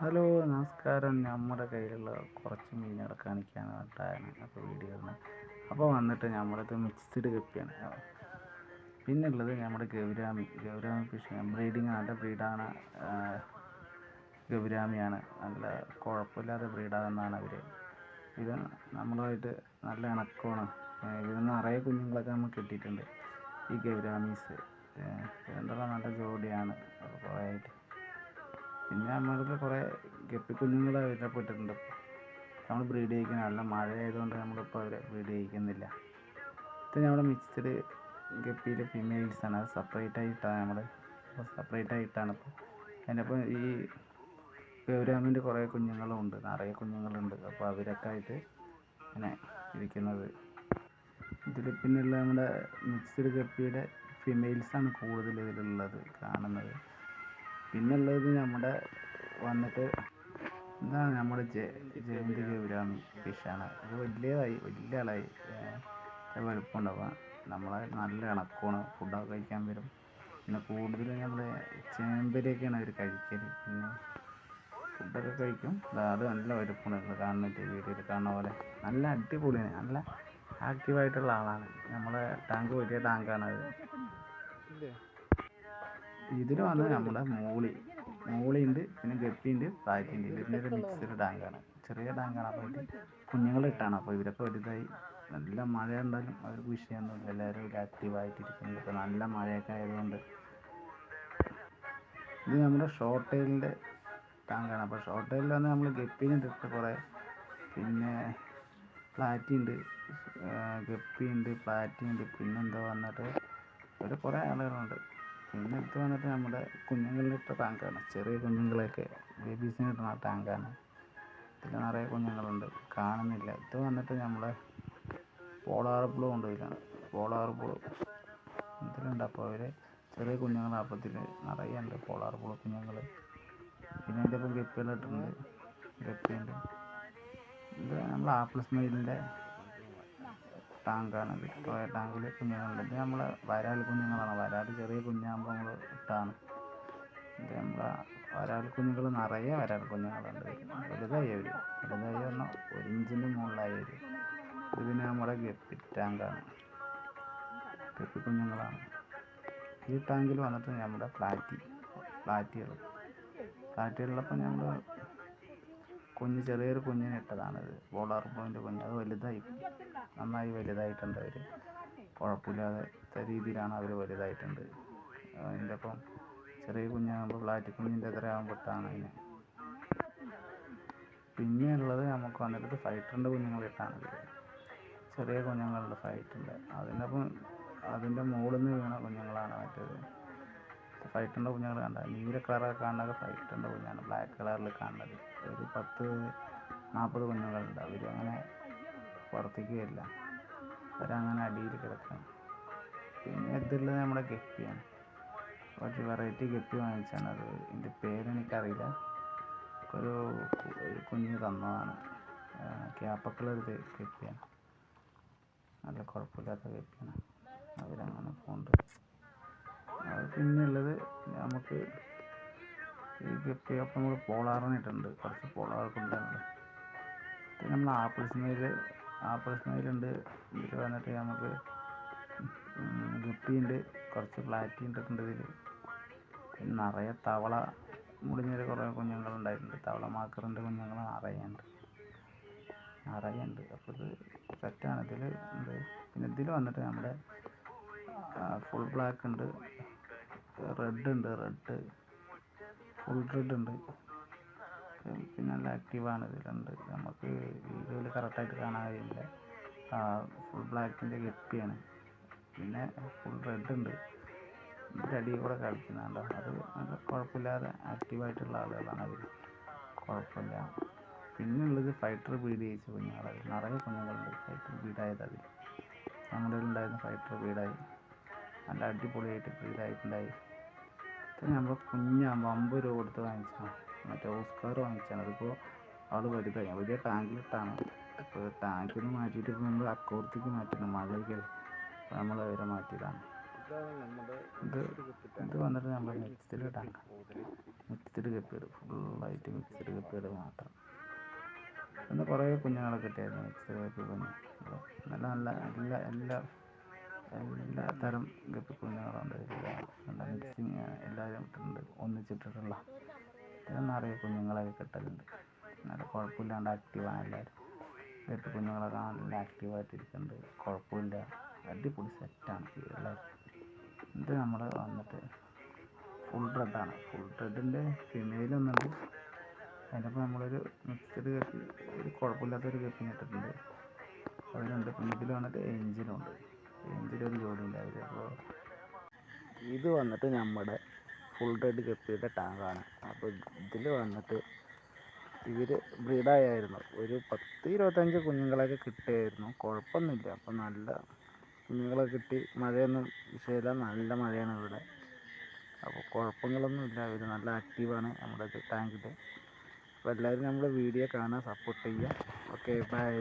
Hello നമസ്കാരം. നമ്മുടെ കയ്യിലുള്ള കുറച്ച് മീനുകളെ കാണിക്കാനായിട്ടാണ് അപ്പോൾ വീഡിയോ ഇടുന്നത്. അപ്പോൾ വന്നിട്ട് നമ്മളിത് മിക്സ്ഡ് ഗപ്പിയാണ്. പിന്നെ ഉള്ളത് നമ്മുടെ ഗൗരാമി ഫിഷ് ബ്രീഡിങ് നല്ല ബ്രീഡാണ്. ഗൗരാമിയാണ്, നല്ല കുഴപ്പമില്ലാത്ത ബ്രീഡാണെന്നാണ് അവർ. ഇത് നമ്മളുമായിട്ട് നല്ല ഇണക്കമാണ്. ഇതിൽ നിറയെ കുഞ്ഞുങ്ങളൊക്കെ നമുക്ക് കിട്ടിയിട്ടുണ്ട്. ഈ ഗൗരാമീസ് രണ്ടെണ്ണം നല്ല ജോഡിയാണ് കുറേ ആയിട്ട്. പിന്നെ നമ്മൾക്ക് കുറേ ഗപ്പി കുഞ്ഞുങ്ങൾ വിലപ്പെട്ടിട്ടുണ്ട്. നമ്മൾ ബ്രീഡ് ചെയ്യിക്കുന്ന നല്ല മഴ ആയതുകൊണ്ട് നമ്മളിപ്പോൾ അവരെ ബ്രീഡ് ചെയ്യിക്കുന്നില്ല. ഇത് നമ്മുടെ മിക്സ്ഡ് ഗപ്പിയിൽ ഫിമെയിൽസാണ്. അത് സെപ്പറേറ്റ് ആയിട്ടാണ് ഇപ്പോൾ. അതിനപ്പോൾ ഈ ഗൗരാമിൻ്റെ കുറേ കുഞ്ഞുങ്ങളും ഉണ്ട്, നിറയെ കുഞ്ഞുങ്ങളുണ്ട്. അപ്പോൾ അവരൊക്കെ ആയിട്ട് ഇങ്ങനെ ഇരിക്കുന്നത്. ഇതിൽ പിന്നെയുള്ള നമ്മുടെ മിക്സ്ഡ് ഗപ്പിയുടെ ഫിമെയിൽസാണ് കൂടുതൽ ഇതിലുള്ളത് കാണുന്നത്. പിന്നുള്ളത് നമ്മുടെ വന്നിട്ട് എന്താണ് നമ്മുടെ ജയന്തി ഗൗരാമി ഫിഷാണ്. അത് വലിയ ആളായി വലുപ്പമുണ്ടാവുക. നമ്മളെ നല്ല ഇണക്കമാണ്, ഫുഡൊക്കെ കഴിക്കാൻ വരും. പിന്നെ കൂടുതലും നമ്മൾ ചേമ്പരിയൊക്കെയാണ് അവർ കഴിക്കൽ. പിന്നെ ഫുഡൊക്കെ കഴിക്കും. അത് നല്ല വലുപ്പമാണ് കാണുന്നിട്ട് വീഡിയോയിൽ കാണുന്ന പോലെ. നല്ല അടിപൊളിയാണ്, നല്ല ആക്റ്റീവായിട്ടുള്ള ആളാണ്. നമ്മളെ ടാങ്ക് വലിയ ടാങ്കാണ് അത്. ഇതിൽ വന്ന് നമ്മുടെ മൂളിയുണ്ട്, പിന്നെ ഗപ്പിയുണ്ട്, പാറ്റിയുണ്ട്. ഇതിൻ്റെ ഒരു മിക്സ്ഡ് ടാങ്കാണ്, ചെറിയ ടാങ്കാണ്. അപ്പോൾ ഇത് കുഞ്ഞുങ്ങളിട്ടാണ്. അപ്പോൾ ഇവരൊക്കെ വലുതായി. നല്ല മഴ ഉണ്ടാലും അവർക്ക് വിഷയമൊന്നുമില്ല, എല്ലാവരും ഒരു ആക്റ്റീവായിട്ടിരിക്കുന്നത്. ഇപ്പോൾ നല്ല മഴയൊക്കെ ആയതുകൊണ്ട്. ഇത് നമ്മുടെ ഷോർട്ട് ടൈലിൻ്റെ ടാങ്കാണ്. അപ്പോൾ ഷോർട്ട് ടൈലിൽ വന്ന് നമ്മൾ ഗപ്പിനുണ്ട് കുറേ, പിന്നെ പ്ലാറ്റിയുണ്ട്, ഗപ്പിയുണ്ട്, പ്ലാറ്റിയുണ്ട്. പിന്നെന്തോ വന്നിട്ട് ഒരു കുറേ ആളുകളുണ്ട്. പിന്നെ ഇത് വന്നിട്ട് നമ്മുടെ കുഞ്ഞുങ്ങളിലിട്ട ടാങ്കാണ്. ചെറിയ കുഞ്ഞുങ്ങളെയൊക്കെ ബേബീസിന് ഇടുന്ന ടാങ്കാണ്. ഇതിൽ നിറയെ കുഞ്ഞുങ്ങളുണ്ട്, കാണുന്നില്ല. ഇത് വന്നിട്ട് നമ്മളെ പോളാർ ബ്ലൂ ഉണ്ട്. ഇതിലാണ് പോളാർ ബ്ലൂ ഇതിലുണ്ട്. അപ്പോൾ അവർ ചെറിയ കുഞ്ഞുങ്ങൾ അപ്പത്തിൽ നിറയെ ഉണ്ട് പോളാർ ബ്ലൂ കുഞ്ഞുങ്ങൾ. പിന്നെ അതിൻ്റെ ഇപ്പം ഗപ്പികളിട്ടുണ്ട്, ഗപ്പിയുണ്ട്. ഇത് നമ്മൾ ആപ്പിൾ സ്മൈലിൻ്റെ ടാങ്കാണ്. കുറേ ടാങ്കിൽ കുഞ്ഞുങ്ങളുണ്ട്. ഇത് നമ്മളെ വരാൽ കുഞ്ഞുങ്ങളാണ്. വരാൽ ചെറിയ കുഞ്ഞാകുമ്പോൾ നമ്മൾ ഇട്ടാണ്. ഇത് നമ്മളെ വരാൽ കുഞ്ഞുങ്ങൾ നിറയെ വരാൽ കുഞ്ഞുങ്ങളുണ്ട്. വലുതായി പറഞ്ഞാൽ 1 ഇഞ്ചിൻ്റെ മുകളിലായി അവർ. ഇത് പിന്നെ നമ്മുടെ ഗപ്പി ടാങ്കാണ്, ഗപ്പി കുഞ്ഞുങ്ങളാണ്. ഈ ടാങ്കിൽ വന്നിട്ട് നമ്മുടെ ഫ്ലാറ്റുകളിലപ്പോൾ നമ്മൾ ചെറിയൊരു കുഞ്ഞിനെ ഇട്ടതാണിത്, പോളാർ ബ്ലൂവിൻ്റെ കുഞ്ഞ്. അത് നന്നായി വലുതായിട്ടുണ്ട്. അവർ കുഴപ്പമില്ലാത്ത രീതിയിലാണ് അവർ വലുതായിട്ടുണ്ട്. അതിൻ്റെ ഒപ്പം ചെറിയ കുഞ്ഞാകുമ്പോൾ ഫ്ലാറ്റ് കുഞ്ഞിൻ്റെ എത്ര ആകുമ്പോഴാണ് അതിന്. പിന്നെ ഉള്ളത് നമുക്ക് വന്നിട്ട് ഫൈറ്ററിൻ്റെ കുഞ്ഞുങ്ങളിട്ടാണ്. ചെറിയ കുഞ്ഞുങ്ങളുണ്ട് ഫൈറ്ററിൻ്റെ. അതിൻ്റെ മുകളിൽ നിന്ന് വീണ കുഞ്ഞുങ്ങളാണ് മറ്റേത്. ഫൈറ്ററിൻ്റെ കുഞ്ഞുങ്ങൾ കണ്ട നീല കളറൊക്കെ കാണുന്നത് ഫൈറ്ററിൻ്റെ കുഞ്ഞാണ്. ബ്ലാക്ക് കളറിൽ കാണുന്നത് ഒരു 10-40 കുഞ്ഞുങ്ങളുണ്ട്. അവർ അങ്ങനെ പുറത്തേക്ക് വരില്ല, അവരങ്ങനെ അടിയിൽ കിടക്കുകയാണ്. പിന്നെ ഇതുള്ളത് നമ്മുടെ ഗപ്പിയാണ്. കുറച്ച് വെറൈറ്റി ഗപ്പി വാങ്ങിച്ചാണ്. അത് ഇതിൻ്റെ പേരെനിക്കറിയില്ല. ഒരു കുഞ്ഞ് തന്നതാണ്. ക്യാപ്പൊക്കെയുള്ളൊരു ഗപ്പിയാണ്, നല്ല കുഴപ്പമില്ലാത്ത ഗപ്പിയാണ്. അവരങ്ങനെ പോകുന്നുണ്ട്. അത് പിന്നെയുള്ളത് നമുക്ക് ഈ ഗപ്പിയൊപ്പം നമ്മൾ പോളാറിനിട്ടുണ്ട്, കുറച്ച് പോളാർ കൊണ്ടുണ്ട്. പിന്നെ നമ്മൾ ആപ്പിൾ സ്മൈലുണ്ട്. ഇതിൽ വന്നിട്ട് നമുക്ക് ഗപ്പിയുണ്ട്, കുറച്ച് പ്ലാറ്റിയുണ്ട് ഇതിൽ. പിന്നെ നിറയെ തവള മുടിഞ്ഞൊരു കുറേ കുഞ്ഞുങ്ങളുണ്ടായിട്ടുണ്ട്. തവള മാക്കറിൻ്റെ കുഞ്ഞുങ്ങൾ നിറയുണ്ട്. അപ്പോൾ ഇത് സെറ്റാണ്. ഇതിൽ ഉണ്ട്. പിന്നെ ഇതിൽ വന്നിട്ട് നമ്മുടെ ഫുൾ ബ്ലാക്ക് ഉണ്ട്, ഫുൾ റെഡ് ഉണ്ട്. പിന്നെ നല്ല ആക്റ്റീവാണ്. ഇതിലുണ്ട്. നമുക്ക് വീഡിയോയിൽ കറക്റ്റായിട്ട് കാണാൻ കഴിയില്ല. ഫുൾ ബ്ലാക്കിൻ്റെ ഗപ്പിയാണ്. പിന്നെ ഫുൾ റെഡ് ഉണ്ട്. ഇതിൻ്റെ അടിയിൽ കൂടെ കളിക്കുന്നുണ്ടോ. അത് നല്ല കുഴപ്പമില്ലാതെ ആക്റ്റീവായിട്ടുള്ള ആളുകളാണ് അവർ, കുഴപ്പമില്ല. പിന്നെ ഉള്ളത് ഫൈറ്റർ ബ്രീഡ് ചെയ്യിച്ച കുഞ്ഞുങ്ങളാണ്. നിറയെ കുഞ്ഞുങ്ങളുണ്ട് ഫൈറ്റർ ബ്രീഡായത്. അതിൽ നമ്മുടെ ഉണ്ടായിരുന്ന ഫൈറ്റർ ബ്രീഡായി, നല്ല അടിപൊളിയായിട്ട് ബ്രീഡായിട്ടുണ്ടായി. ഇത് നമ്മൾ കുഞ്ഞാകുമ്പോൾ 50 രൂപ കൊടുത്ത് വാങ്ങിച്ചാണ്. മറ്റേ ഓസ്കാർ വാങ്ങിച്ചാണ്. അതിപ്പോൾ ആൾ വലുതായി, വലിയ ടാങ്കിലിട്ടാണ്. ഇപ്പോൾ ടാങ്കിൽ നിന്ന് മാറ്റിയിട്ട് ഇപ്പോൾ നമ്മൾ അക്കോർത്തേക്ക് മാറ്റുന്നു. മഴയ്ക്ക് നമ്മൾ അവരെ മാറ്റിയതാണ്. ഇത് ഇത് വന്നിട്ട് നമ്മൾ മിക്സ്ഡ് ടാങ്ക്, മിക്സ്ഡ് ഗപ്പികൾ, ഫുള്ളായിട്ട് മിക്സ്ഡ് ഗപ്പികൾ മാത്രം. പിന്നെ കുറേ കുഞ്ഞുങ്ങളെ കിട്ടിയായിരുന്നു, മിക്സ്ഡ് ഗപ്പി കുഞ്ഞ്. നല്ല നല്ല എല്ലാ എല്ലാ എല്ലാ തരം ഗപ്പി കുഞ്ഞുങ്ങളുണ്ട്. നല്ല മിക്സിങ് എല്ലാവരും ഇട്ടിട്ടുണ്ട്, ഒന്നിച്ചിട്ടിട്ടുള്ള നിറയെ കുഞ്ഞുങ്ങളൊക്കെ കിട്ടലുണ്ട്. നല്ല കുഴപ്പമില്ലാണ്ട് ആക്റ്റീവാണ് എല്ലാവരും. ഗപ്പി കുഞ്ഞുങ്ങളൊക്കെ നല്ല ആക്റ്റീവായിട്ടിരിക്കുന്നുണ്ട്, കുഴപ്പമില്ല, അടിപൊളി സെറ്റാണ് എല്ലാവരും. ഇത് നമ്മൾ വന്നിട്ട് ഫുൾ റെഡാണ്. ഫുൾ റെഡിൻ്റെ ഫിമെയിലൊന്നുണ്ട്. അതിനപ്പോൾ നമ്മളൊരു മിക്സ്ഡ് ഗപ്പി, ഒരു കുഴപ്പമില്ലാത്തൊരു ഗപ്പിനെ ഇട്ടിട്ടുണ്ട്, അതിലുണ്ട്. പിന്നെ ഇതിൽ വന്നിട്ട് ഏഞ്ചലുണ്ട്, ഏഞ്ചലൊരു ജോഡിയുണ്ട് അവർ. അപ്പോൾ ഇത് വന്നിട്ട് നമ്മുടെ ഫുൾ റെഡ് ഗപ്പിയുടെ ടാങ്കാണ്. അപ്പോൾ ഇതിൽ വന്നിട്ട് ഇവർ ബ്രീഡായിരുന്നു, ഒരു 10-25 കുഞ്ഞുങ്ങളൊക്കെ കിട്ടിയായിരുന്നു, കുഴപ്പമൊന്നുമില്ല. അപ്പോൾ നല്ല കുഞ്ഞുങ്ങളൊക്കെ കിട്ടി, മഴയൊന്നും വിഷയമില്ല, നല്ല മഴയാണ് ഇവിടെ. അപ്പോൾ കുഴപ്പങ്ങളൊന്നുമില്ല, ഇവർ നല്ല ആക്റ്റീവാണ് നമ്മുടെ ടാങ്കിൽ. അപ്പോൾ എല്ലാവരും നമ്മുടെ വീഡിയോ കാണാൻ സപ്പോർട്ട് ചെയ്യുക. Okay, by.